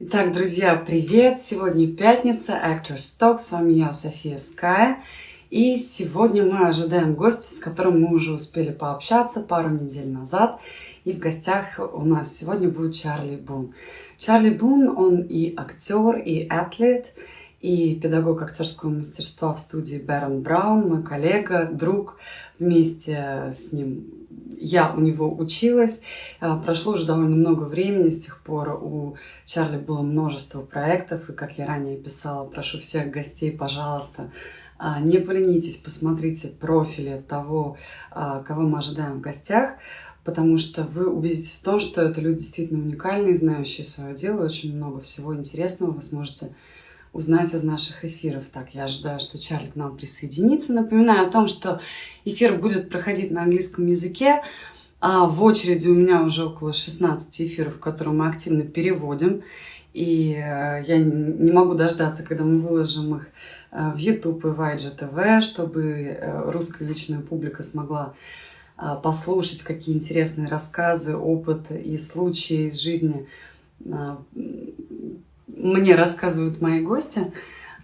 Итак, друзья, привет! Сегодня пятница, Actors Talk, с вами я, София Ская. И сегодня мы ожидаем гостя, с которым мы уже успели пообщаться пару недель назад. И в гостях у нас сегодня будет Чарли Бун. Чарли Бун, он и актер, и атлет, и педагог актерского мастерства в студии Берн Браун, мой коллега, друг. Вместе с ним я у него училась. Прошло уже довольно много времени, с тех пор у Чарли было множество проектов, и, как я ранее писала, прошу всех гостей, пожалуйста, не поленитесь, посмотрите профили того, кого мы ожидаем в гостях, потому что вы убедитесь в том, что это люди действительно уникальные, знающие свое дело, очень много всего интересного вы сможете узнать из наших эфиров. Так, я ожидаю, что Чарли к нам присоединится. Напоминаю о том, что эфир будет проходить на английском языке. В очереди у меня уже около 16 эфиров, которые мы активно переводим. И я не могу дождаться, когда мы выложим их в YouTube и в IGTV, чтобы русскоязычная публика смогла послушать, какие интересные рассказы, опыт и случаи из жизни мне рассказывают мои гости.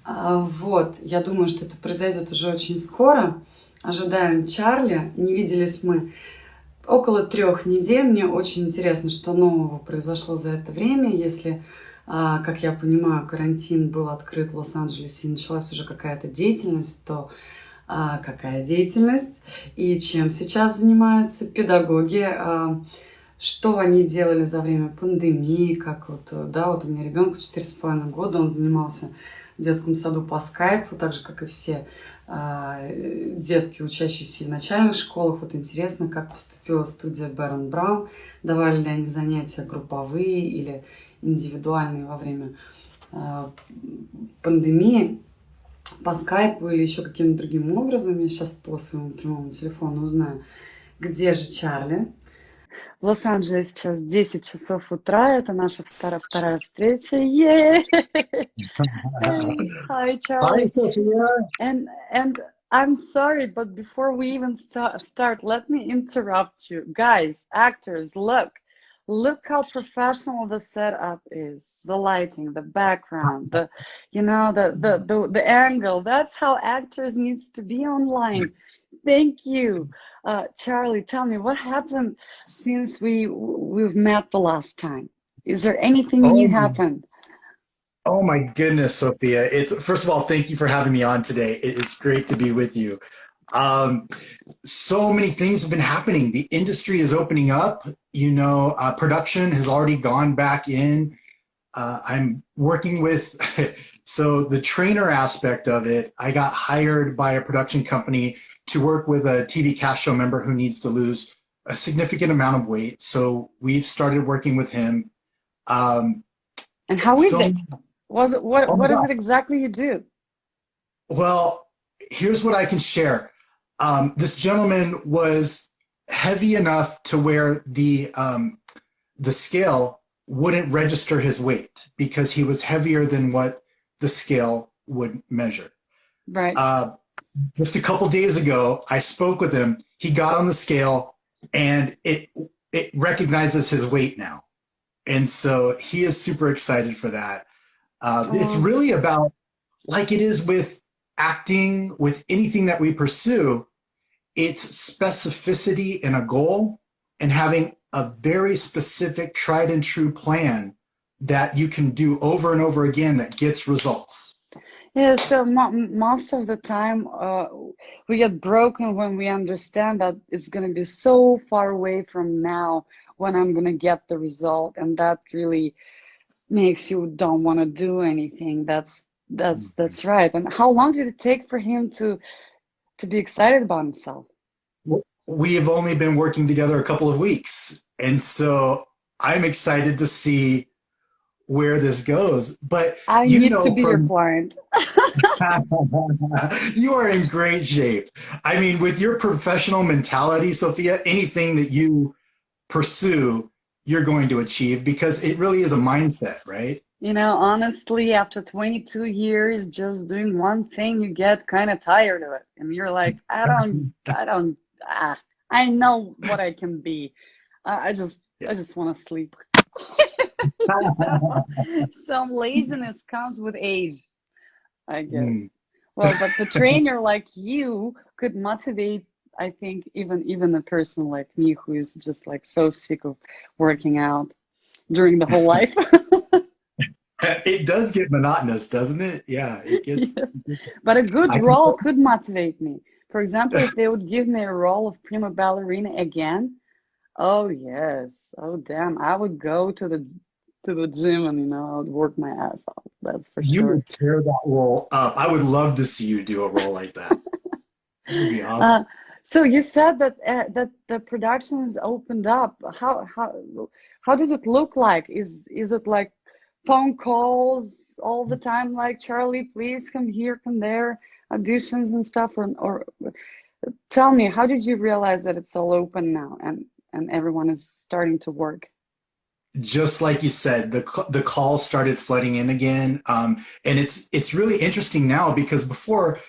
Вот, я думаю, что это произойдет уже очень скоро. Ожидаем Чарли. Не виделись мы около 3 недель. Мне очень интересно, что нового произошло за это время. Если, как я понимаю, карантин был открыт в Лос-Анджелесе и началась уже какая-то деятельность, то какая деятельность и чем сейчас занимаются педагоги, что они делали за время пандемии, как вот, да, вот у меня ребенку 4,5 года, он занимался в детском саду по скайпу, так же, как и все детки, учащиеся в начальных школах. Вот интересно, как поступила студия Берн Браун, давали ли они занятия групповые или индивидуальные во время пандемии по скайпу или еще каким-то другим образом. Я сейчас по своему прямому телефону узнаю, где же Чарли. В Лос-Анджелесе сейчас 10 часов утра, это наша вторая встреча. Yay! Hi, Charlie. Hi, Sophia. And I'm sorry, but before we even start, let me interrupt you. Guys, actors, look how professional the setup is. The lighting, the background, the angle. That's how actors needs to be online. Thank you. Charlie, tell me, what happened since we've met the last time? Is there anything new happened? Oh my goodness, Sophia. First of all, thank you for having me on today. It's great to be with you. So many things have been happening. The industry is opening up. Production has already gone back in. I'm working with, so the trainer aspect of it, I got hired by a production company to work with a TV cast show member who needs to lose a significant amount of weight. So we've started working with him. And how is it? What is it exactly you do? Well, here's what I can share. This gentleman was heavy enough to where the scale wouldn't register his weight because he was heavier than what the scale would measure. Right. Just a couple days ago, I spoke with him. He got on the scale and it recognizes his weight now. And so he is super excited for that. It's really about, like it is with acting, with anything that we pursue, it's specificity in a goal and having a very specific tried and true plan that you can do over and over again that gets results. Yeah, so most of the time we get broken when we understand that it's going to be so far away from now when I'm going to get the result, and that really makes you don't want to do anything. That's right. And how long did it take for him to be excited about himself? We have only been working together a couple of weeks, and so I'm excited to see where this goes. But I need to be your client. You are in great shape. I mean, with your professional mentality, Sophia, anything that you pursue, you're going to achieve because it really is a mindset, right? Honestly, after 22 years just doing one thing, you get kind of tired of it. And you're like, I know what I can be. I just want to sleep. Some laziness comes with age, I guess. Well, but the trainer like you could motivate, I think, even a person like me who is just like so sick of working out during the whole life. It does get monotonous, doesn't it? Yeah, it gets. Yes. But a good role could motivate me. For example, if they would give me a role of prima ballerina again, oh yes, oh damn, I would go to the gym and I would work my ass off. That's for You sure. would tear that role up. I would love to see you do a role like that. That would be awesome. So you said that that the production is opened up. How does it look like? Is it like phone calls all the time, like Charlie, please come here, come there, auditions and stuff, or tell me, how did you realize that it's all open now and everyone is starting to work? Just like you said, the calls started flooding in again, and it's really interesting now because before,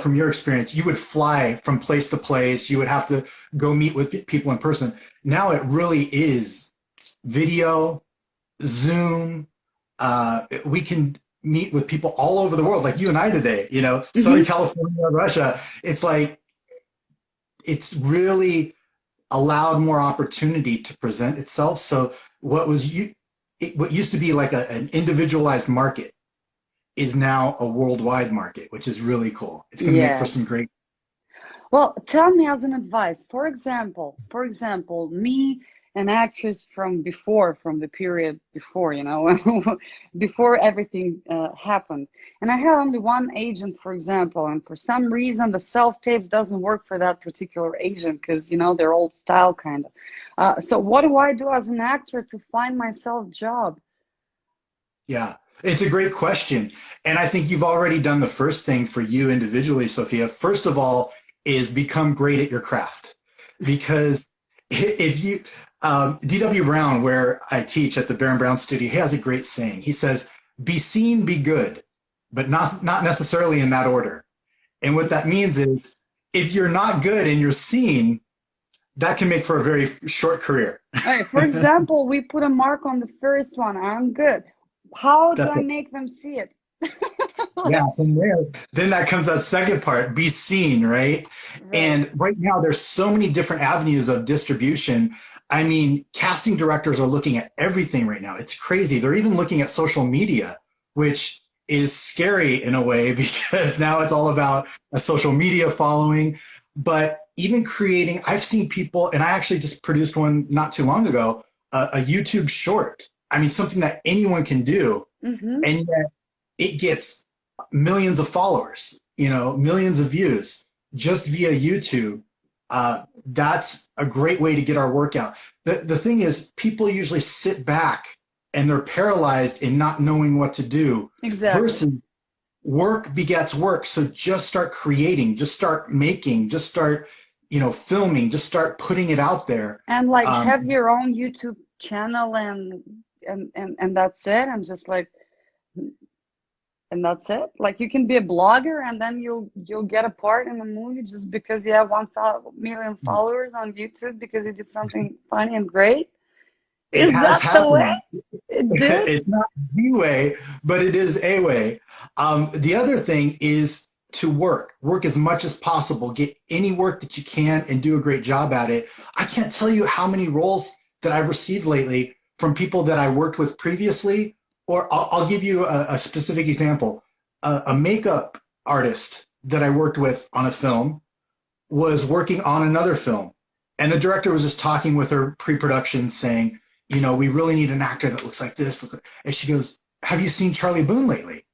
from your experience, you would fly from place to place, you would have to go meet with people in person. Now it really is video, Zoom. We can meet with people all over the world, like you and I today. Southern California, Russia. It's like it's really allowed more opportunity to present itself. So what used to be like an individualized market is now a worldwide market, which is really cool. It's going to make for some great. Well, tell me as an advice. For example, me, an actress from the period before, before everything happened. And I had only one agent, for example, and for some reason the self-tapes doesn't work for that particular agent because, they're old style kind of. So what do I do as an actor to find myself a job? Yeah, it's a great question. And I think you've already done the first thing for you individually, Sophia. First of all, is become great at your craft. Because if you, D.W. Brown, where I teach at the Baron Brown Studio, he has a great saying. He says, be seen, be good, but not necessarily in that order. And what that means is if you're not good and you're seen, that can make for a very short career. Right, for example, we put a mark on the first one. I'm good. How do I make them see it? Yeah, from there, then that comes that second part, be seen, right? And right now, there's so many different avenues of distribution. I mean, casting directors are looking at everything right now. It's crazy. They're even looking at social media, which is scary in a way because now it's all about a social media following. But even creating, I've seen people, and I actually just produced one not too long ago, a YouTube short. I mean, something that anyone can do, and yet it gets millions of followers, millions of views just via YouTube. That's a great way to get our work out. The thing is, people usually sit back and they're paralyzed in not knowing what to do. Exactly. Versus work begets work. So just start creating, just start making, just start, filming, just start putting it out there. And like have your own YouTube channel and that's it. And just like, and that's it. Like you can be a blogger and then you'll get a part in a movie just because you have 1 million followers on YouTube because you did something funny and great. Is that the way? It's not the way, but it is a way. The other thing is to work as much as possible. Get any work that you can and do a great job at it. I can't tell you how many roles that I've received lately from people that I worked with previously. Or I'll give you a specific example. A makeup artist that I worked with on a film was working on another film. And the director was just talking with her pre-production saying, we really need an actor that looks like this. And she goes, have you seen Charley Boon lately?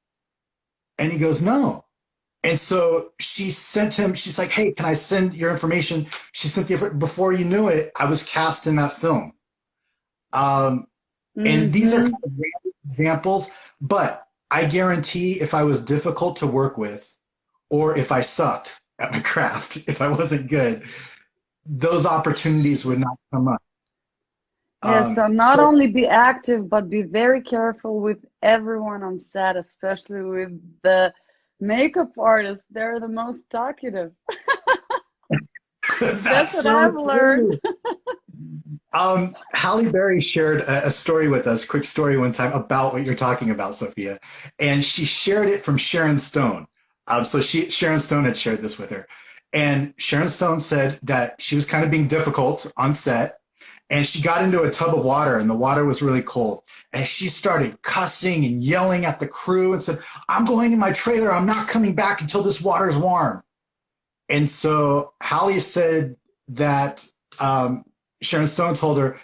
And he goes, no. And so she sent him, she's like, hey, can I send your information? She sent before you knew it, I was cast in that film. And these are kind of random examples, but I guarantee if I was difficult to work with, or if I sucked at my craft, if I wasn't good, those opportunities would not come up. Yeah, so not only be active, but be very careful with everyone on set, especially with the makeup artists. They're the most talkative. That's what I've learned. Halle Berry shared a story with us, quick story one time about what you're talking about, Sophia. And she shared it from Sharon Stone. Sharon Stone had shared this with her. And Sharon Stone said that she was kind of being difficult on set. And she got into a tub of water and the water was really cold. And she started cussing and yelling at the crew and said, "I'm going in my trailer. I'm not coming back until this water is warm." And so Halle said that Sharon Stone told her,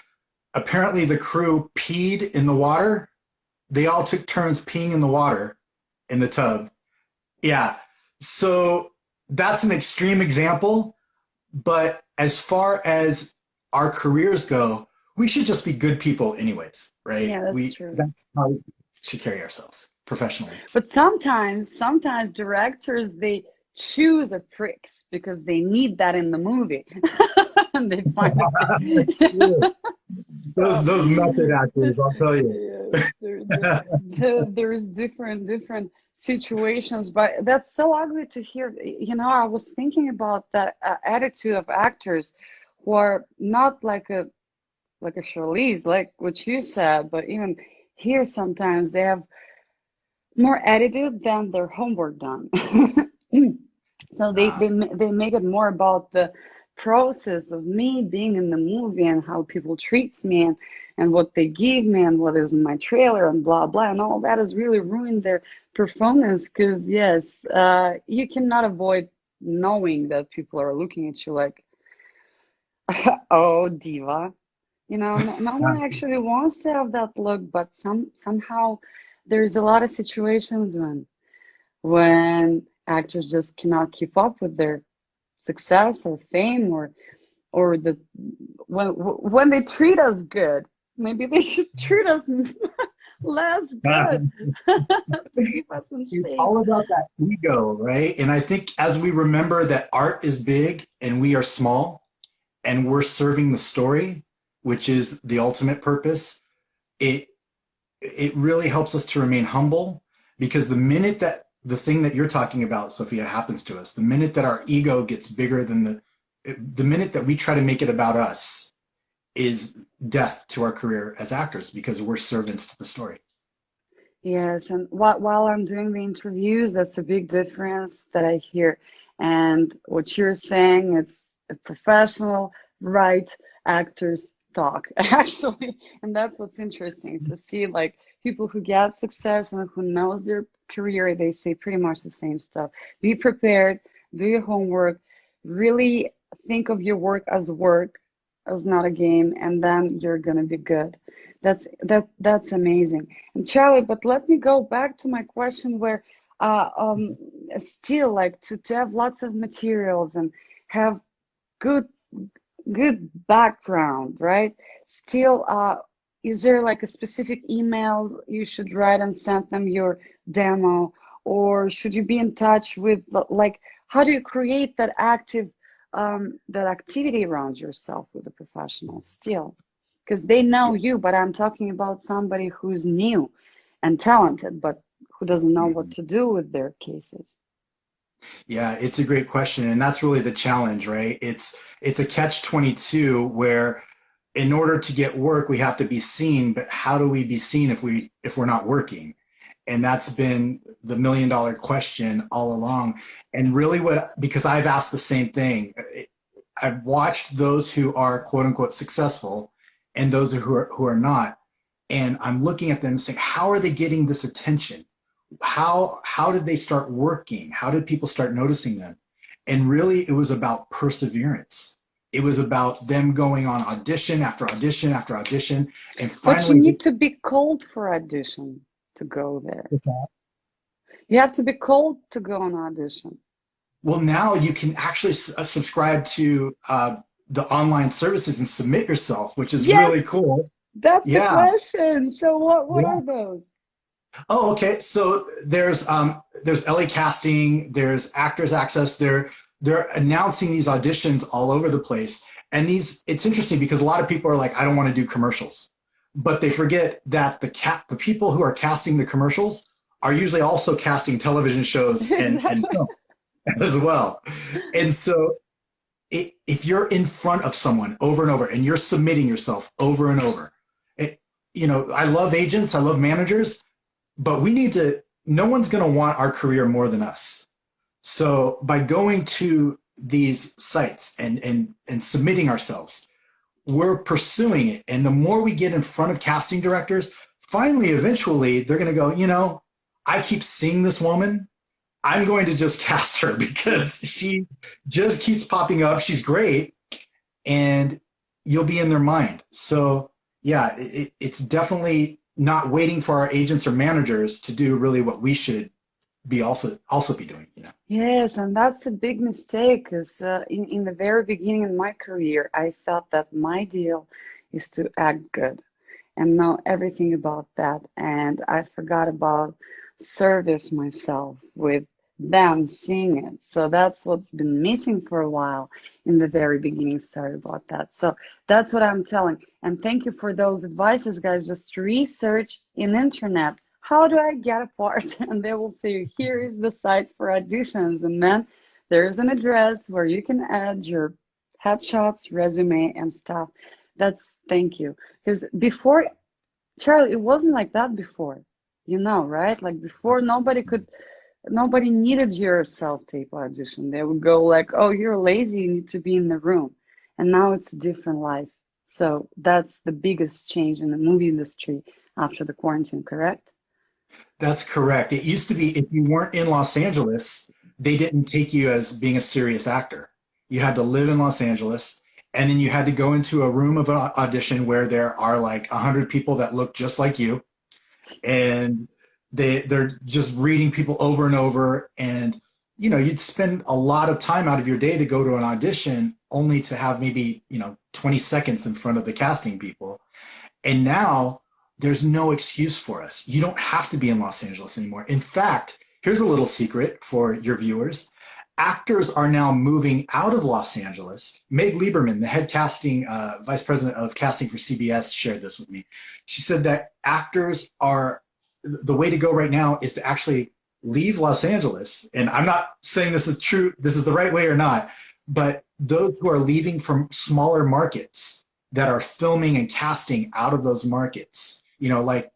apparently the crew peed in the water. They all took turns peeing in the water in the tub. Yeah. So that's an extreme example. But as far as our careers go, we should just be good people anyways, right? Yeah, that's true. That's how we should carry ourselves professionally. But sometimes directors, they choose a pricks because they need that in the movie. And they find it. Those method actors, I'll tell you. There's different situations, but that's so ugly to hear. You know, I was thinking about that attitude of actors who are not like a Charlize, like what you said, but even here sometimes they have more attitude than their homework done. So they make it more about the process of me being in the movie and how people treats me and what they give me and what is in my trailer and blah blah, and all that has really ruined their performance. Because yes, you cannot avoid knowing that people are looking at you like, oh, diva. You know, no one actually wants to have that look, but somehow there's a lot of situations when actors just cannot keep up with their success or fame, or when they treat us good, maybe they should treat us less good. It's all about that ego, right? And I think as we remember that art is big and we are small and we're serving the story, which is the ultimate purpose, it really helps us to remain humble, because the minute that the thing that you're talking about, Sophia, happens to us, the minute that our ego gets bigger than the minute that we try to make it about us, is death to our career as actors, because we're servants to the story. Yes, and while I'm doing the interviews, that's a big difference that I hear. And what you're saying, it's a professional, right, actors talk, actually. And that's what's interesting to see, like, people who get success and who knows their career, they say pretty much the same stuff. Be prepared, do your homework, really think of your work, as not a game, and then you're gonna be good. That's amazing. And Charlie, but let me go back to my question where still, like, to have lots of materials and have good background, right? Still, is there like a specific email you should write and send them your demo, or should you be in touch with, like, how do you create that activity around yourself with a professional still? Because they know you, but I'm talking about somebody who's new and talented, but who doesn't know what to do with their cases. Yeah, it's a great question. And that's really the challenge, right? It's a catch-22 where in order to get work, we have to be seen, but how do we be seen if we're not working? And that's been the $1 million question all along. And really because I've asked the same thing, I've watched those who are quote unquote successful and those who are not. And I'm looking at them and saying, how are they getting this attention? How did they start working? How did people start noticing them? And really, it was about perseverance. It was about them going on audition after audition after audition. And finally, but you need to be called for audition to go there. You have to be called to go on audition. Well, now you can actually subscribe to the online services and submit yourself, which is really cool. That's the question. So what are those? Oh, okay. So there's LA Casting, there's Actors Access. They're announcing these auditions all over the place. And it's interesting because a lot of people are like, I don't want to do commercials, but they forget that the people who are casting the commercials are usually also casting television shows and film as well. And so if you're in front of someone over and over and you're submitting yourself over and over, I love agents, I love managers, but no one's going to want our career more than us. So by going to these sites and submitting ourselves, we're pursuing it. And the more we get in front of casting directors, finally, eventually, they're going to go, I keep seeing this woman. I'm going to just cast her because she just keeps popping up. She's great. And you'll be in their mind. So yeah, it's definitely not waiting for our agents or managers to do really what we should be also be doing. Yes, and that's a big mistake because in the very beginning of my career, I thought that my deal is to act good and know everything about that. And I forgot about service myself with them seeing it. So that's what's been missing for a while in the very beginning. Sorry about that. So that's what I'm telling. And thank you for those advices, guys. Just research in internet. How do I get a part? And they will say, here is the sites for auditions. And then there's an address where you can add your headshots, resume, and stuff. Thank you. Because before, Charlie, it wasn't like that before, right? Like before, nobody needed your self-tape audition. They would go like, oh, you're lazy, you need to be in the room. And now it's a different life. So that's the biggest change in the movie industry after the quarantine, correct? That's correct. It used to be if you weren't in Los Angeles, they didn't take you as being a serious actor. You had to live in Los Angeles, and then you had to go into a room of an audition where there are like 100 people that look just like you, and they're just reading people over and over, and you'd spend a lot of time out of your day to go to an audition only to have maybe 20 seconds in front of the casting people. And now there's no excuse for us. You don't have to be in Los Angeles anymore. In fact, here's a little secret for your viewers. Actors are now moving out of Los Angeles. Meg Lieberman, the head casting vice president of casting for CBS, shared this with me. She said that actors the way to go right now is to actually leave Los Angeles. And I'm not saying this is true, this is the right way or not, but those who are leaving from smaller markets that are filming and casting out of those markets, like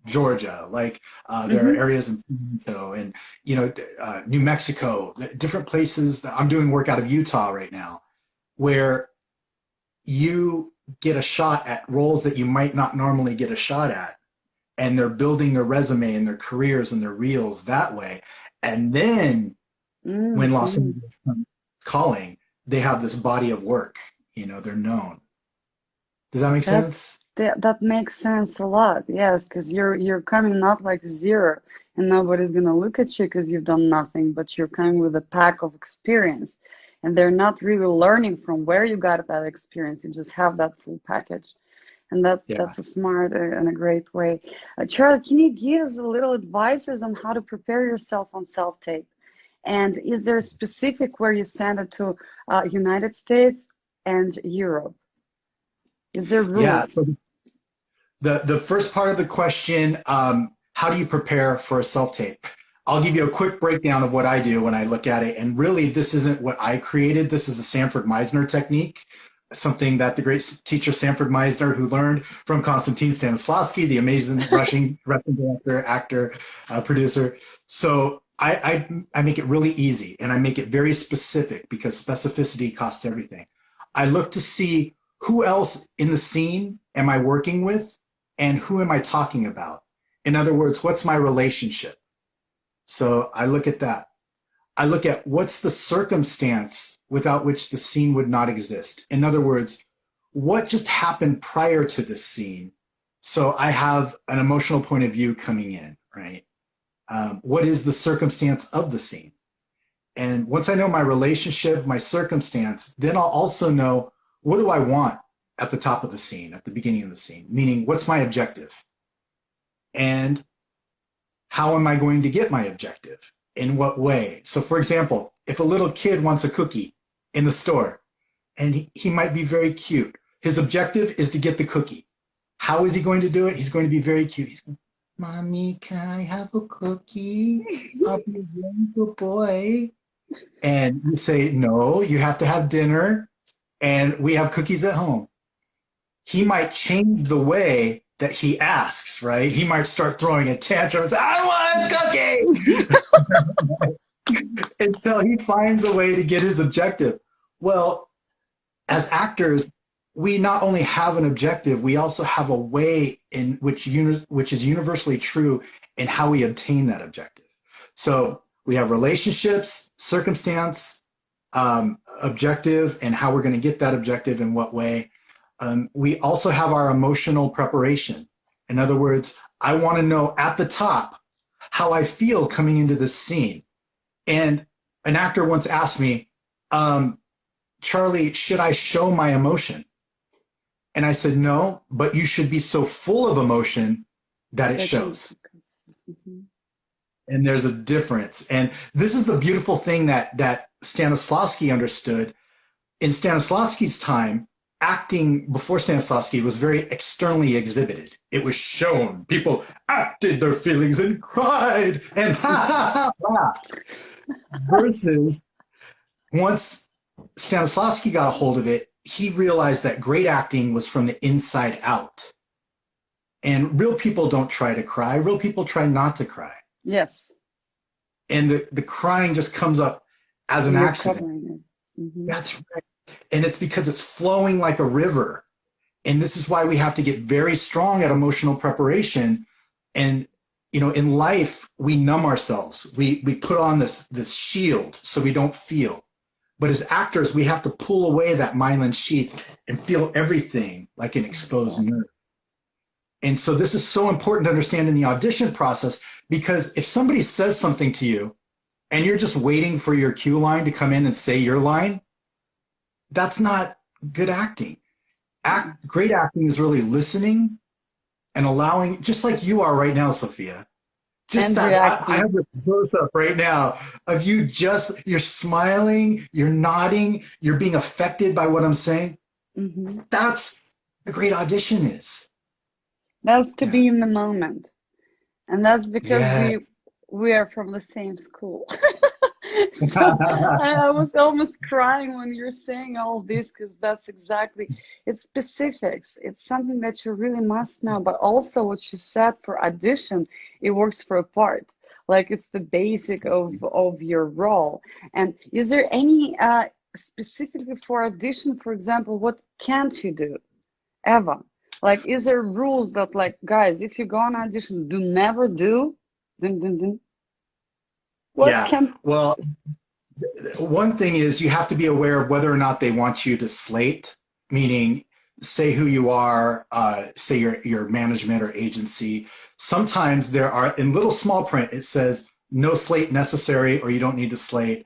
Georgia, like there are areas in Toronto and, New Mexico, different places. I'm doing work out of Utah right now where you get a shot at roles that you might not normally get a shot at. And they're building their resume and their careers and their reels that way. And then when Los Angeles comes calling, they have this body of work, they're known. Does that make sense? That makes sense a lot, yes, because you're coming not like zero and nobody's going to look at you because you've done nothing, but you're coming with a pack of experience. And they're not really learning from where you got that experience. You just have that full package. And that's a smart and a great way. Charlie, can you give us a little advices on how to prepare yourself on self-tape? And is there a specific where you send it to United States and Europe? Is there rules? Yeah, so the first part of the question, how do you prepare for a self-tape? I'll give you a quick breakdown of what I do when I look at it. And really, this isn't what I created. This is the Sanford Meisner technique, something that the great teacher Sanford Meisner, who learned from Konstantin Stanislavski, the amazing Russian director, actor, producer. So I make it really easy, and I make it very specific because specificity costs everything. I look to see who else in the scene am I working with and who am I talking about? In other words, what's my relationship? So I look at that. I look at what's the circumstance without which the scene would not exist. In other words, what just happened prior to this scene? So I have an emotional point of view coming in, right? What is the circumstance of the scene? And once I know my relationship, my circumstance, then I'll also know what do I want at the top of the scene, at the beginning of the scene, meaning what's my objective? And how am I going to get my objective? In what way? So for example, if a little kid wants a cookie in the store, and he might be very cute, his objective is to get the cookie. How is he going to do it? He's going to be very cute. He's going, Mommy, can I have a cookie? I'll be a really good boy. And you say, no, you have to have dinner and we have cookies at home. He might change the way that he asks, right? He might start throwing a tantrum and say, I want a cookie until he finds a way to get his objective. Well, as actors, we not only have an objective, we also have a way in which is universally true in how we obtain that objective. So we have relationships, circumstance, objective, and how we're going to get that objective in what way. We also have our emotional preparation. In other words, I want to know at the top how I feel coming into this scene. And an actor once asked me, Charlie, should I show my emotion? And I said, no, but you should be so full of emotion that it shows. Mm-hmm. And there's a difference. And this is the beautiful thing that Stanislavski understood. In Stanislavski's time, acting before Stanislavski was very externally exhibited. It was shown. People acted their feelings and cried and laughed. Versus once Stanislavski got a hold of it, he realized that great acting was from the inside out. And real people don't try to cry. Real people try not to cry. Yes. And the crying just comes up as an accident. Mm-hmm. That's right. And it's because it's flowing like a river. And this is why we have to get very strong at emotional preparation. And, you know, in life, we numb ourselves. We put on this shield so we don't feel. But as actors, we have to pull away that myelin sheath and feel everything like an exposed nerve. And so this is so important to understand in the audition process, because if somebody says something to you and you're just waiting for your cue line to come in and say your line, that's not good acting. Great acting is really listening and allowing, just like you are right now, Sophia. Just and that I have a close-up right now of you you're smiling, you're nodding, you're being affected by what I'm saying. Mm-hmm. That's a great audition is. That's to be in the moment. And that's because we are from the same school. So I was almost crying when you're saying all this, because that's exactly, it's specifics. It's something that you really must know, but also what you said for audition, it works for a part. Like it's the basic of your role. And is there any specifically for audition, for example, what can't you do ever? Like, is there rules that, like, guys, if you go on audition, do never do? Well, one thing is you have to be aware of whether or not they want you to slate, meaning say who you are, say your management or agency. Sometimes there are, in little small print, it says no slate necessary or you don't need to slate.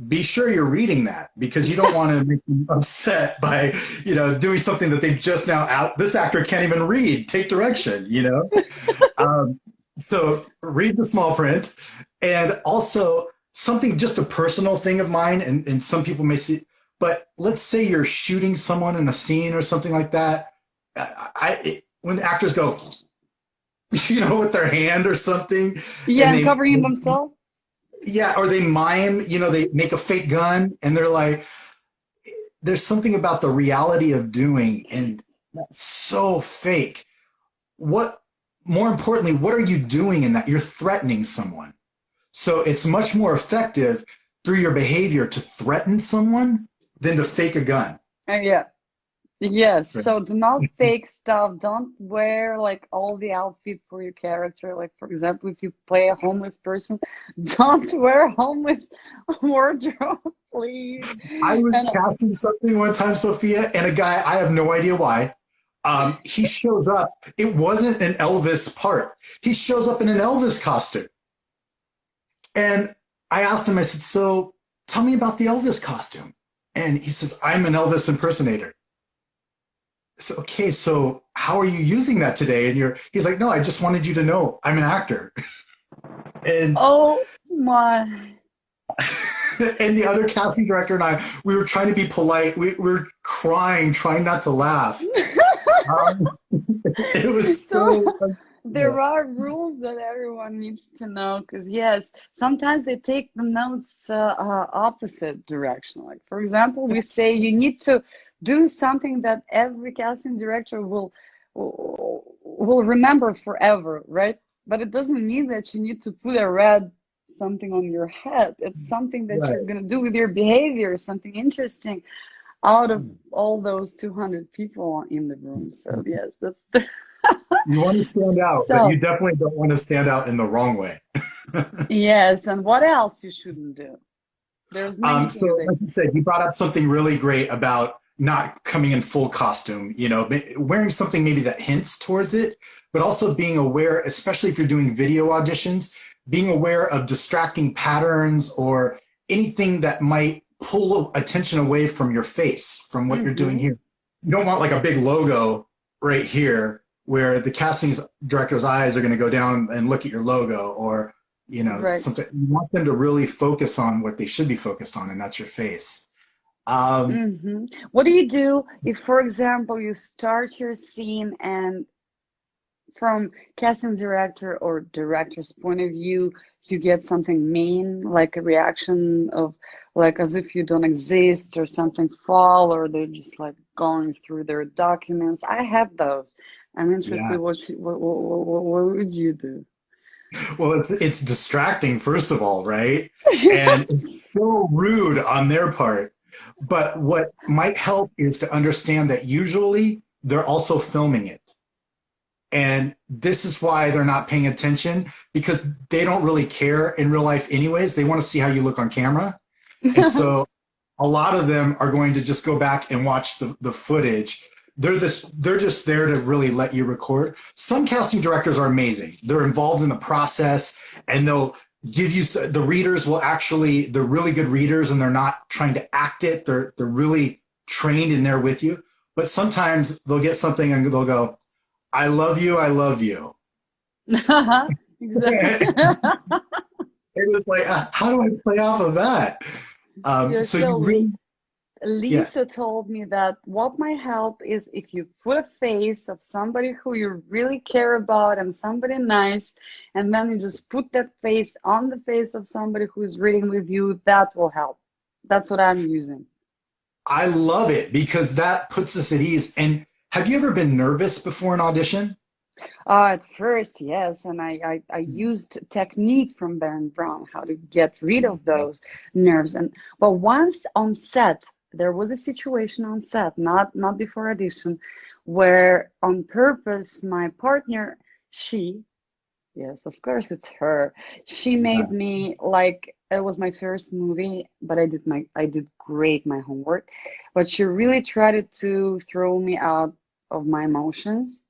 Be sure you're reading that, because you don't want to make them upset by, you know, doing something that they've just now out. This actor can't even read, take direction, you know? So read the small print. And also something, just a personal thing of mine, and some people may see, but let's say you're shooting someone in a scene or something like that. When actors go, you know, with their hand or something. Yeah, and covering themselves. Yeah, or they mime, you know, they make a fake gun and they're like, there's something about the reality of doing, and that's so fake. More importantly, what are you doing in that? You're threatening someone. So it's much more effective through your behavior to threaten someone than to fake a gun. Yeah. Yes. So do not fake stuff. Don't wear like all the outfit for your character. Like, for example, if you play a homeless person, don't wear a homeless wardrobe, please. I was casting something one time, Sophia, and a guy, I have no idea why. He shows up. It wasn't an Elvis part. He shows up in an Elvis costume. And I asked him, I said, so tell me about the Elvis costume. And he says, I'm an Elvis impersonator. So, okay, so how are you using that today? And he's like, no, I just wanted you to know I'm an actor. And oh my. And the other casting director and I, we were trying to be polite. We were crying, trying not to laugh. It was so there are rules that everyone needs to know, because yes, sometimes they take the notes opposite direction. Like, for example, we say you need to do something that every casting director will remember forever, right? But it doesn't mean that you need to put a red something on your head. It's something that you're going to do with your behavior, something interesting out of all those 200 people in the room. So yes, that's the You want to stand out, so, but you definitely don't want to stand out in the wrong way. yes, and what else you shouldn't do? There's many So things like you said, you brought up something really great about not coming in full costume, you know, wearing something maybe that hints towards it, but also being aware, especially if you're doing video auditions, being aware of distracting patterns or anything that might pull attention away from your face, from what you're doing here. You don't want like a big logo right here where the casting director's eyes are going to go down and look at your logo, or, you know, something. You want them to really focus on what they should be focused on, and that's your face. What do you do if, for example, you start your scene and from casting director or director's point of view, you get something mean, like a reaction of like as if you don't exist or something fall, or they're just like going through their documents. I had those. I'm interested. What would you do? Well, it's distracting, first of all, right? And it's so rude on their part. But what might help is to understand that usually they're also filming it. And this is why they're not paying attention, because they don't really care in real life anyways. They want to see how you look on camera. And so a lot of them are going to just go back and watch the footage. They're just there to really let you record. Some casting directors are amazing. They're involved in the process, and they'll give you, the readers will actually, they're really good readers, and they're not trying to act it. They're really trained in there with you. But sometimes they'll get something and they'll go, I love you, I love you. Exactly. It was like, how do I play off of that? So you really, Lisa told me that what might help is if you put a face of somebody who you really care about and somebody nice, and then you just put that face on the face of somebody who's reading with you, that will help. That's what I'm using. I love it, because that puts us at ease. And have you ever been nervous before an audition? At first, yes, and I used technique from Baron Brown, how to get rid of those nerves. But once on set, there was a situation on set, not before audition, where on purpose my partner, yes, of course it's her, she made me, like, it was my first movie, but I did great my homework, but she really tried to throw me out of my emotions.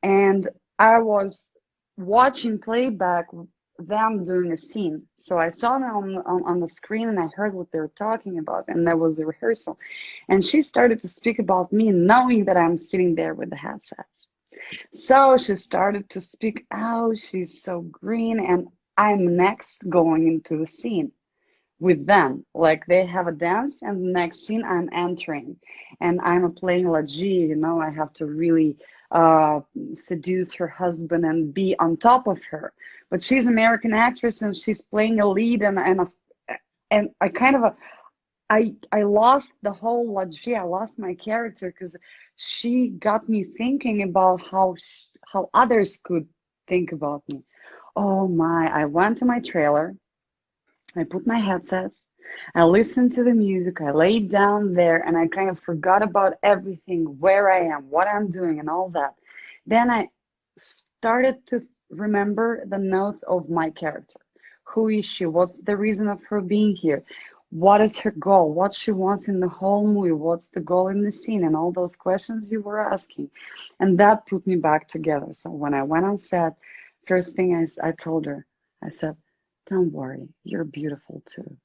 And I was watching playback them doing a scene. So I saw them on the screen, and I heard what they were talking about, and that was the rehearsal. And she started to speak about me, knowing that I'm sitting there with the headsets. So she started to speak, oh, she's so green, and I'm next going into the scene with them. Like, they have a dance, and the next scene I'm entering, and I'm playing La G, you know, I have to really seduce her husband and be on top of her. But she's an American actress, and she's playing a lead, and I kind of I lost the whole La G. I lost my character, because she got me thinking about how others could think about me. Oh my, I went to my trailer, I put my headsets, I listened to the music, I laid down there, and I kind of forgot about everything, where I am, what I'm doing, and all that. Then I started to remember the notes of my character. Who is she? What's the reason of her being here? What is her goal? What she wants in the whole movie? What's the goal in the scene? And all those questions you were asking. And that put me back together. So when I went on set, first thing I told her, I said, don't worry, you're beautiful too.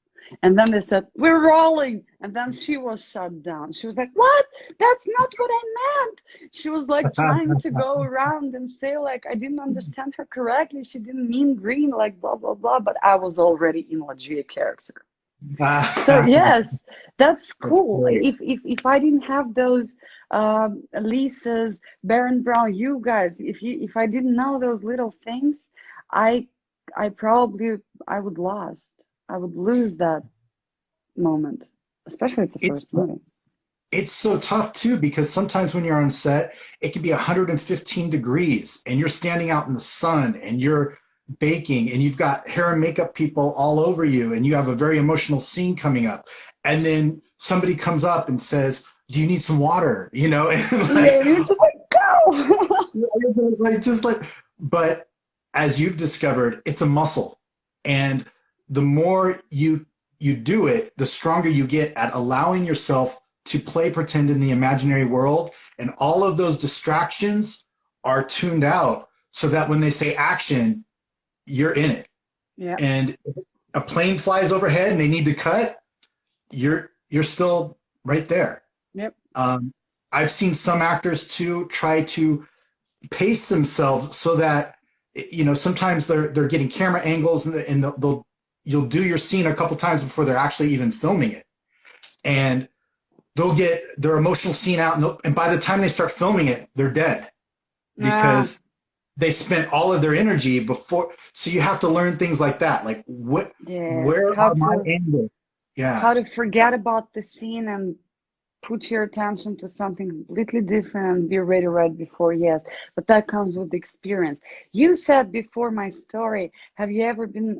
And then they said, we're rolling. And then she was shut down. She was like, what? That's not what I meant. She was like trying to go around and say, like, I didn't understand her correctly. She didn't mean green, like blah, blah, blah. But I was already in Lagia character. So yes, that's cool. great. If I didn't have those Lisa's, Baron Brown, you guys, if I didn't know those little things, I probably I would lose that moment, especially it's the first movie. It's so tough too, because sometimes when you're on set, it can be 115 degrees and you're standing out in the sun and you're baking and you've got hair and makeup people all over you and you have a very emotional scene coming up. And then somebody comes up and says, do you need some water? You know, and like, Yeah, you're just like, go. But as you've discovered, it's a muscle. And the more you do it, the stronger you get at allowing yourself to play pretend in the imaginary world, and all of those distractions are tuned out so that when they say action, you're in it. Yeah. And a plane flies overhead and they need to cut, you're still right there. Yep. I've seen some actors too try to pace themselves so that, you know, sometimes they're getting camera angles and you'll do your scene a couple times before they're actually even filming it, and they'll get their emotional scene out, and by the time they start filming it, they're dead because they spent all of their energy before. So you have to learn things like that, like where are my angles? Yeah, how to forget about the scene and put your attention to something completely different and be ready right before. Yes, but that comes with the experience. You said before my story, have you ever been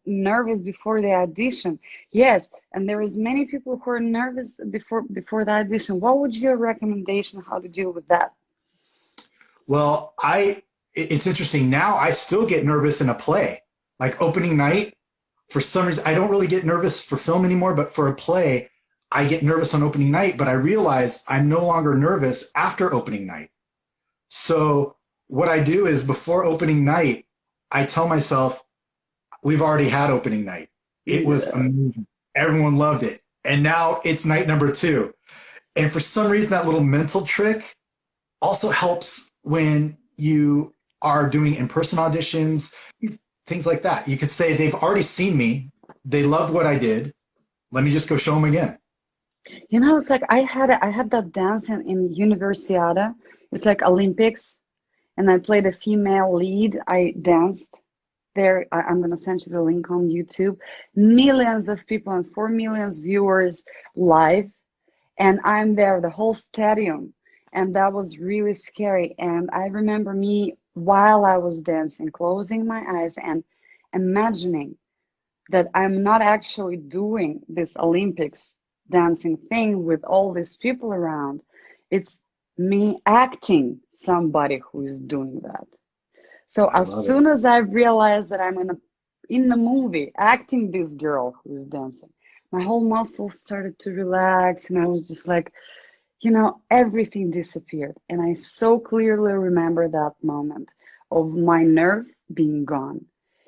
nervous before the audition? Yes, and there is many people who are nervous before the audition. What would your recommendation how to deal with that? Well, it's interesting. Now I still get nervous in a play, like opening night. For some reason, I don't really get nervous for film anymore, but for a play, I get nervous on opening night, but I realize I'm no longer nervous after opening night. So what I do is before opening night, I tell myself, we've already had opening night. It was amazing. Everyone loved it. And now it's night number 2. And for some reason, that little mental trick also helps when you are doing in-person auditions, things like that. You could say, they've already seen me. They loved what I did. Let me just go show them again. You know, it's like I had that dance in Universiada. It's like Olympics, and I played a female lead. I danced there. I'm gonna send you the link on YouTube. Millions of people and 4 million viewers live, and I'm there, the whole stadium, and that was really scary. And I remember me while I was dancing, closing my eyes and imagining that I'm not actually doing this Olympics dancing thing with all these people around. It's me acting somebody who is doing that. So as soon as I realized that I'm in the movie acting this girl who's dancing, my whole muscles started to relax, and I was just like, you know, everything disappeared. And I so clearly remember that moment of my nerve being gone.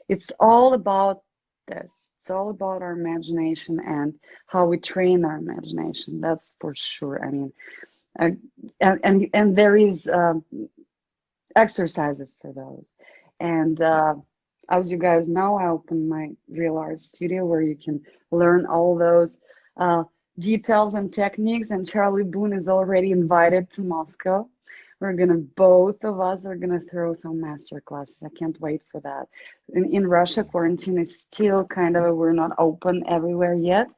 It's all about this. It's all about our imagination and how we train our imagination. That's for sure. I mean, and there is exercises for those. And as you guys know, I opened my real art studio where you can learn all those details and techniques. And Charley Boon is already invited to Moscow. Both of us are gonna throw some master classes. I can't wait for that. In Russia, quarantine is still kind of, we're not open everywhere yet,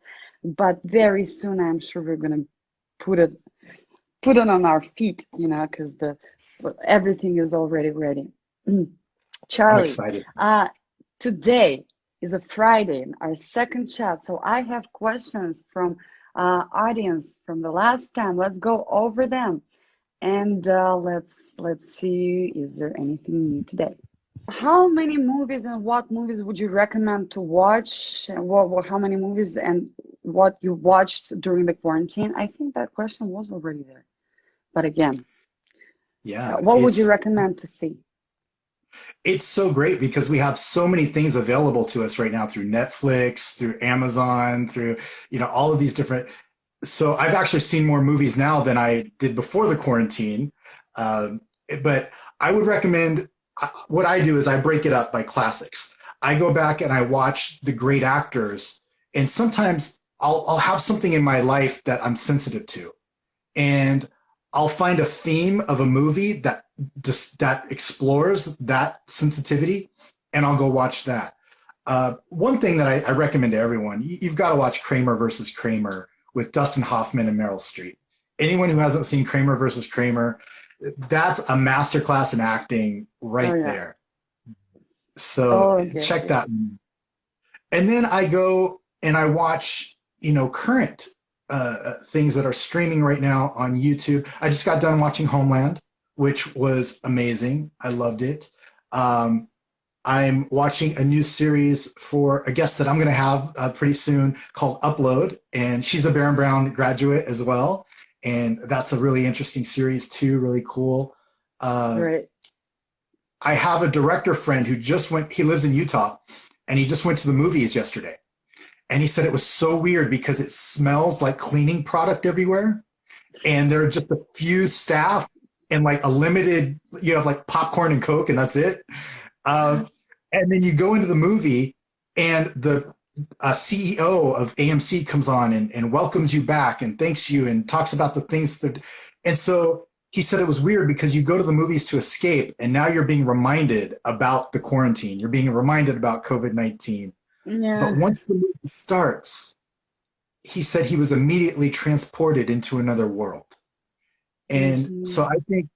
but very soon I'm sure we're gonna put it on our feet, you know, because everything is already ready. Charlie, I'm excited. Today is a Friday, our second chat. So I have questions from audience from the last time. Let's go over them. And let's see, is there anything new today? How many movies and what movies would you recommend to watch? How many movies and what you watched during the quarantine? I think that question was already there. But again, what would you recommend to see? It's so great because we have so many things available to us right now through Netflix, through Amazon, through, you know, all of these different. So I've actually seen more movies now than I did before the quarantine. But I would recommend, what I do is I break it up by classics. I go back and I watch the great actors And sometimes I'll have something in my life that I'm sensitive to, and I'll find a theme of a movie that that explores that sensitivity, and I'll go watch that. One thing that I recommend to everyone, you've got to watch Kramer versus Kramer with Dustin Hoffman and Meryl Streep. Anyone who hasn't seen Kramer versus Kramer, that's a masterclass in acting right there. So check that. And then I go and I watch, current things that are streaming right now on YouTube. I just got done watching Homeland, which was amazing. I loved it. I'm watching a new series for a guest that I'm going to have pretty soon called Upload, and she's a Barron Brown graduate as well. And that's a really interesting series too, really cool. Right. I have a director friend who he lives in Utah, and he just went to the movies yesterday. And he said it was so weird because it smells like cleaning product everywhere. And there are just a few staff and like a limited, you have like popcorn and Coke and that's it. And then you go into the movie and the CEO of AMC comes on and welcomes you back and thanks you and talks about the things that, and so he said it was weird because you go to the movies to escape and now you're being reminded about the quarantine. You're being reminded about COVID-19. Yeah. But once the movie starts, he said he was immediately transported into another world. And so I think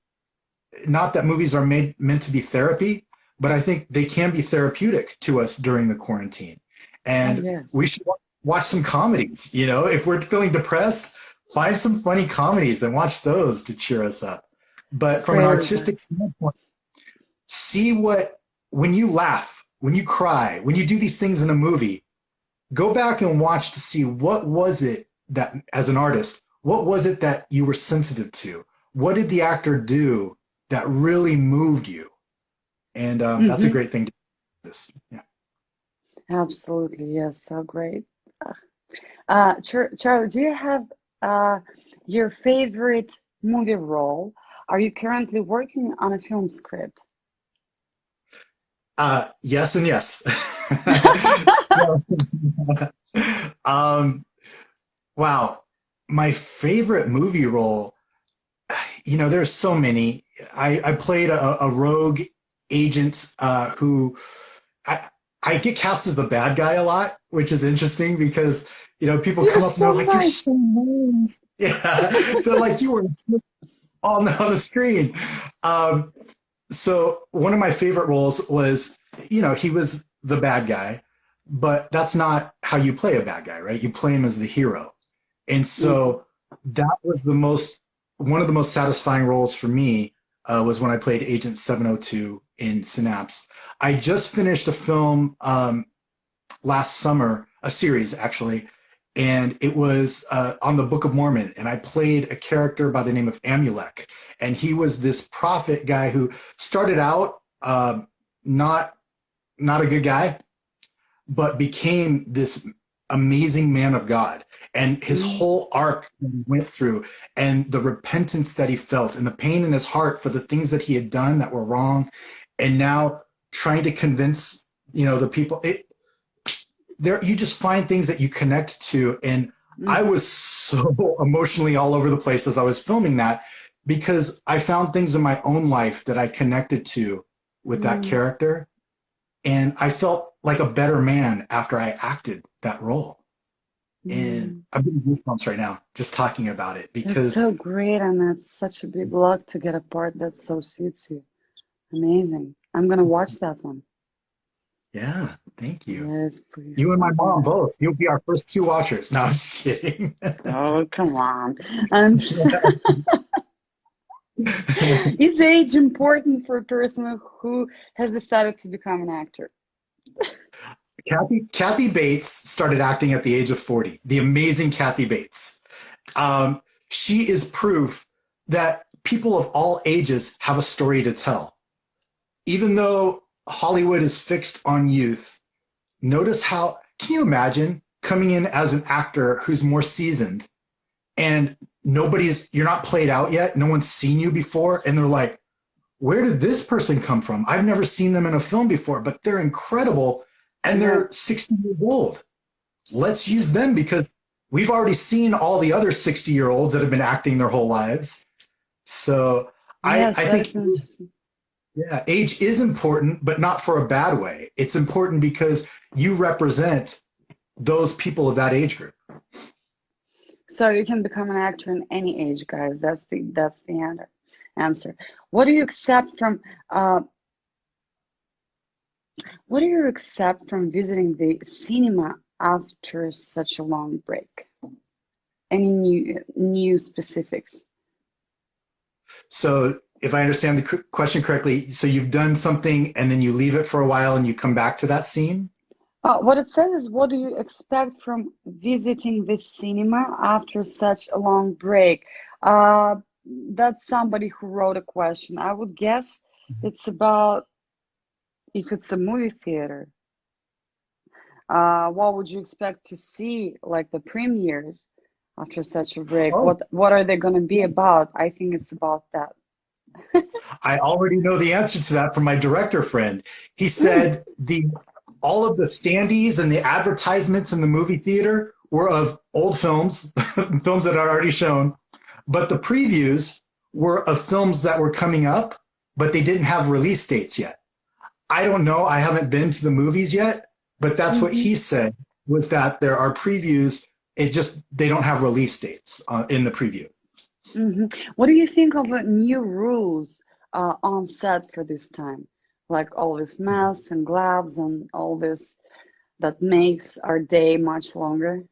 not that movies are meant to be therapy, but I think they can be therapeutic to us during the quarantine. And we should watch some comedies. If we're feeling depressed, find some funny comedies and watch those to cheer us up. But from an artistic standpoint, see when you laugh, when you cry, when you do these things in a movie, go back and watch to see what was it that, as an artist, what was it that you were sensitive to? What did the actor do that really moved you? And that's a great thing to do. Yeah. Absolutely. Yes. So great. Charlie, do you have your favorite movie role? Are you currently working on a film script? Yes and yes. Wow. My favorite movie role, there's so many. I played a rogue agent who I get cast as the bad guy a lot, which is interesting because, people come up and they're like, "You're so nice." Yeah. They're like, "You were on the screen." So one of my favorite roles was, he was the bad guy, but that's not how you play a bad guy, right? You play him as the hero. And so that was one of the most satisfying roles for me was when I played Agent 702 in Synapse. I just finished a film last summer, a series actually, and it was on the Book of Mormon, and I played a character by the name of Amulek, and he was this prophet guy who started out not a good guy, but became this amazing man of God. And his whole arc that he went through, and the repentance that he felt, and the pain in his heart for the things that he had done that were wrong, and now trying to convince the people. You just find things that you connect to, and I was so emotionally all over the place as I was filming that, because I found things in my own life that I connected to with that character, and I felt like a better man after I acted that role. And I'm getting goosebumps right now just talking about it, because it's so great, and that's such a big luck to get a part that so suits you. Amazing. I'm gonna watch that one. Yeah, thank you. Yes, please. You and my mom both. You'll be our first two watchers. No, I'm just kidding. Oh, come on. Is age important for a person who has decided to become an actor? Kathy Bates started acting at the age of 40. The amazing Kathy Bates. She is proof that people of all ages have a story to tell. Even though Hollywood is fixed on youth, notice how, can you imagine coming in as an actor who's more seasoned and you're not played out yet, no one's seen you before, and they're like, where did this person come from? I've never seen them in a film before, but they're incredible, and they're 60 years old. let's use them because we've already seen all the other 60-year-olds that have been acting their whole lives. So Yes, I think, yeah, age is important, but not for a bad way. It's important because you represent those people of that age group. So you can become an actor in any age, guys. That's the answer. What do you accept from visiting the cinema after such a long break? Any new specifics? So if I understand the question correctly, so you've done something and then you leave it for a while and you come back to that scene? What it says is, what do you expect from visiting the cinema after such a long break? That's somebody who wrote a question. I would guess it's about if it's a movie theater. What would you expect to see, like the premieres after such a break? Oh. What are they going to be about? I think it's about that. I already know the answer to that from my director friend. He said all of the standees and the advertisements in the movie theater were of old films, films that are already shown, but the previews were of films that were coming up, but they didn't have release dates yet. I don't know. I haven't been to the movies yet, but that's what he said, was that there are previews. They don't have release dates in the preview. What do you think of new rules on set for this time? Like all this masks and gloves and all this that makes our day much longer?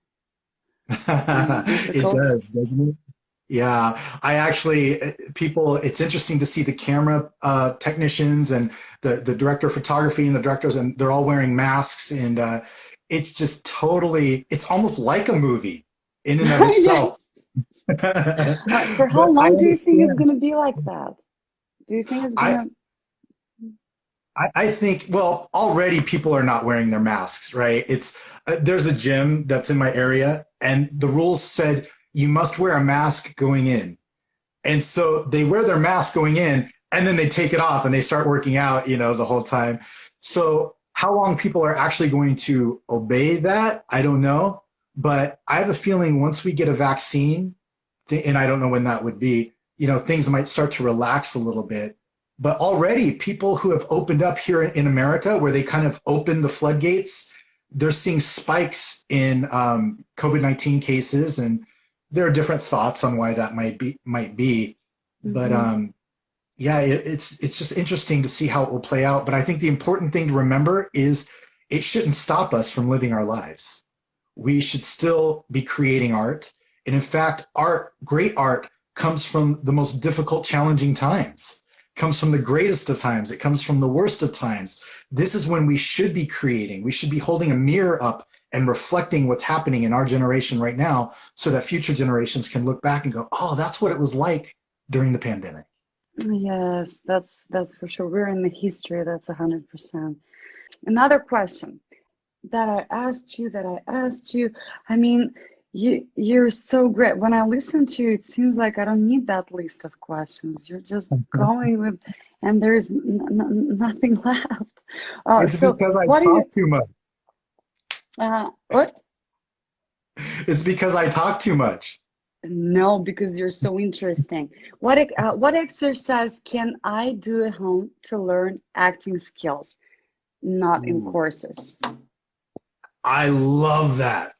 It does, doesn't it? Yeah, it's interesting to see the camera technicians and the director of photography and the directors, and they're all wearing masks, and it's just it's almost like a movie in and of itself. For how long do you think it's going to be like that? Do you think it's going to... I think, well, already people are not wearing their masks, right? There's a gym that's in my area, and the rules said you must wear a mask going in. And so they wear their mask going in, and then they take it off and they start working out, the whole time. So how long people are actually going to obey that, I don't know. But I have a feeling once we get a vaccine, and I don't know when that would be, things might start to relax a little bit. But already people who have opened up here in America, where they kind of opened the floodgates, they're seeing spikes in COVID-19 cases, and there are different thoughts on why that might be. But yeah, it's just interesting to see how it will play out. But I think the important thing to remember is it shouldn't stop us from living our lives. We should still be creating art. And in fact, great art comes from the most difficult, challenging times. Comes from the greatest of times. It comes from the worst of times. This is when we should be creating. We should be holding a mirror up and reflecting what's happening in our generation right now, so that future generations can look back and go, oh, that's what it was like during the pandemic. Yes, that's for sure. We're in the history. That's 100%. Another question that I asked you. I mean, you're so great. When I listen to you, it seems like I don't need that list of questions. You're just going with, and there's nothing left. It's because I talk too much. What? It's because I talk too much. No, because you're so interesting. What exercise can I do at home to learn acting skills, not in courses? I love that.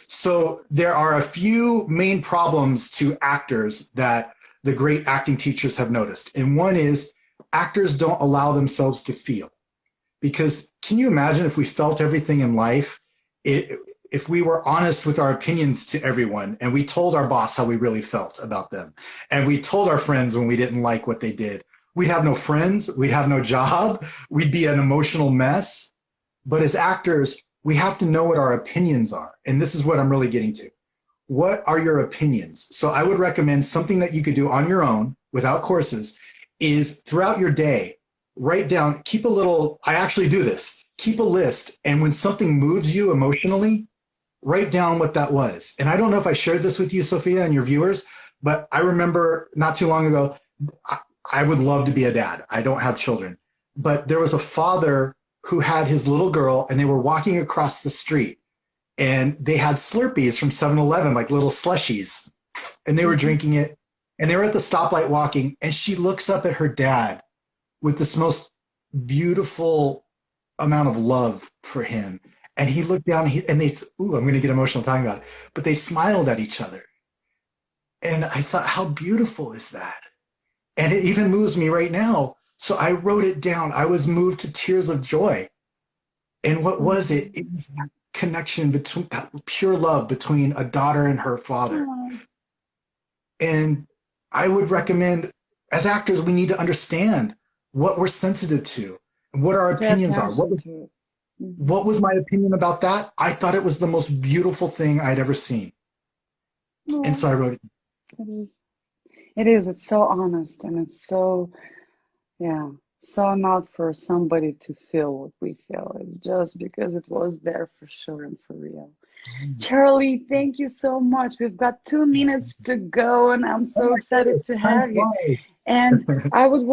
So there are a few main problems to actors that the great acting teachers have noticed. And one is actors don't allow themselves to feel. Because can you imagine if we felt everything in life, if we were honest with our opinions to everyone, and we told our boss how we really felt about them, and we told our friends when we didn't like what they did, we'd have no friends, we'd have no job, we'd be an emotional mess. But as actors, we have to know what our opinions are. And this is what I'm really getting to. What are your opinions? So I would recommend something that you could do on your own without courses is throughout your day, write down, I actually do this, keep a list. And when something moves you emotionally, write down what that was. And I don't know if I shared this with you, Sophia, and your viewers, but I remember not too long ago, I would love to be a dad. I don't have children, but there was a father who had his little girl, and they were walking across the street, and they had Slurpees from 7-Eleven, like little slushies, and they were drinking it, and they were at the stoplight walking, and she looks up at her dad with this most beautiful amount of love for him. And he looked down, and they, ooh, I'm going to get emotional talking about it, but they smiled at each other. And I thought, how beautiful is that? And it even moves me right now. So I wrote it down. I was moved to tears of joy. And what was it? It was that connection between, that pure love between a daughter and her father. And I would recommend, as actors, we need to understand what we're sensitive to and what our opinions are. What was my opinion about that? I thought it was the most beautiful thing I'd ever seen. And so I wrote it. It is. It is. It's so honest, and it's so, yeah, so not for somebody to feel what we feel. It's just because it was there for sure and for real. Charlie, thank you so much. We've got 2 minutes to go, and I'm so excited to have you. And I would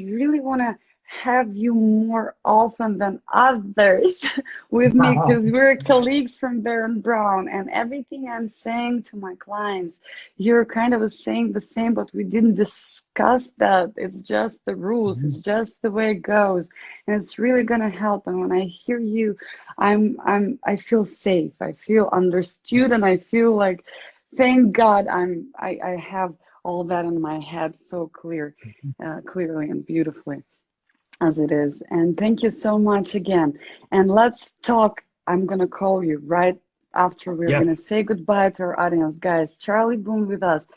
really wanna have you more often than others with me, because we're colleagues from Baron Brown, and everything I'm saying to my clients, you're kind of saying the same, but we didn't discuss that. It's just the rules. It's just the way it goes, and it's really gonna help. And when I hear you, I feel safe. I feel understood, and I feel like, thank God, I have all that in my head so clearly and beautifully, as it is. And thank you so much again. And let's talk. I'm going to call you right after we're going to say goodbye to our audience. Guys, Charley Boon with us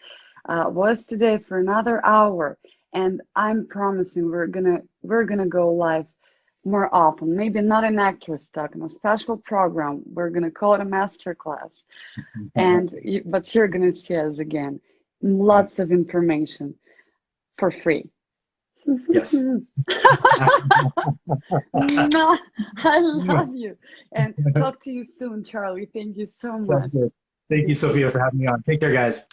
was today for another hour. And I'm promising we're gonna go live more often. Maybe not an actor's talk, in a special program. We're going to call it a master class. But you're going to see us again. Lots of information for free. Yes. No, I love you. And talk to you soon, Charlie. Thank you so much. Thank you, Sophia, for having me on. Take care, guys.